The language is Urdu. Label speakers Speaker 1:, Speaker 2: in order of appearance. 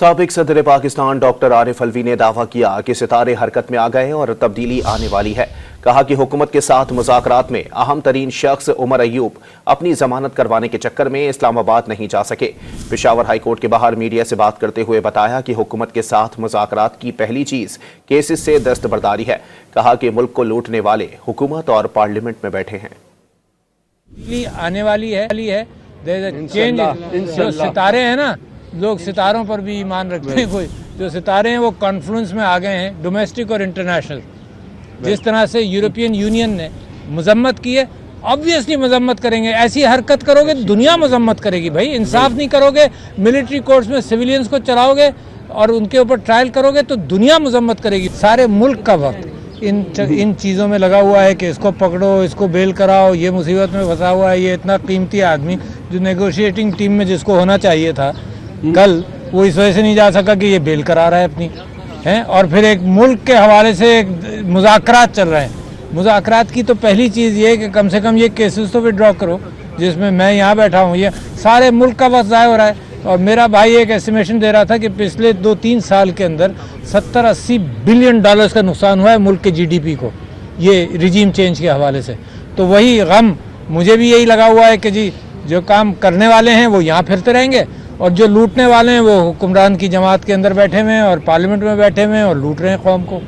Speaker 1: سابق صدر پاکستان ڈاکٹر عارف الوی نے دعویٰ کیا کہ ستارے حرکت میں آ گئے ہیں اور تبدیلی آنے والی ہے۔ کہا کہ حکومت کے ساتھ مذاکرات میں اہم ترین شخص عمر ایوب اپنی ضمانت کروانے کے چکر میں اسلام آباد نہیں جا سکے۔ پشاور ہائی کورٹ کے باہر میڈیا سے بات کرتے ہوئے بتایا کہ حکومت کے ساتھ مذاکرات کی پہلی چیز کیسز سے دستبرداری ہے۔ کہا کہ ملک کو لوٹنے والے حکومت اور پارلیمنٹ میں بیٹھے ہیں۔
Speaker 2: آنے والی ہے چینج، جو ستارے ہیں نا، لوگ ستاروں پر بھی ایمان رکھتے ہیں، کوئی جو ستارے ہیں وہ کانفلوئنس میں آ گئے ہیں، ڈومیسٹک اور انٹرنیشنل۔ جس طرح سے یورپین یونین نے مذمت کی ہے، obviously مذمت کریں گے۔ ایسی حرکت کرو گے دنیا مذمت کرے گی بھائی، انصاف نہیں کرو گے، ملٹری کورٹس میں سویلینز کو چلاؤ گے اور ان کے اوپر ٹرائل کرو گے تو دنیا مذمت کرے گی۔ سارے ملک کا وقت ان چیزوں میں لگا ہوا ہے کہ اس کو پکڑو، اس کو بیل کراؤ، یہ مصیبت میں پھنسا ہوا ہے، یہ اتنا قیمتی آدمی جو نیگوشیٹنگ ٹیم میں جس کو ہونا چاہیے تھا کل، وہ اس وجہ سے نہیں جا سکا کہ یہ بیل کرا رہا ہے اپنی اور پھر ایک ملک کے حوالے سے مذاکرات چل رہے ہیں۔ مذاکرات کی تو پہلی چیز یہ ہے کہ کم سے کم یہ کیسز تو وڈرا کرو، جس میں میں یہاں بیٹھا ہوں، یہ سارے ملک کا وقت ضائع ہو رہا ہے۔ اور میرا بھائی ایک ایسٹیمیشن دے رہا تھا کہ پچھلے 2-3 سال کے اندر 70-80 بلین ڈالرز کا نقصان ہوا ہے ملک کے جی ڈی پی کو، یہ رجیم چینج کے حوالے سے۔ تو وہی غم مجھے بھی یہی لگا ہوا ہے کہ جی جو کام کرنے والے ہیں وہ یہاں پھرتے رہیں گے اور جو لوٹنے والے ہیں وہ حکمران کی جماعت کے اندر بیٹھے ہوئے ہیں اور پارلیمنٹ میں بیٹھے ہوئے ہیں اور لوٹ رہے ہیں قوم کو۔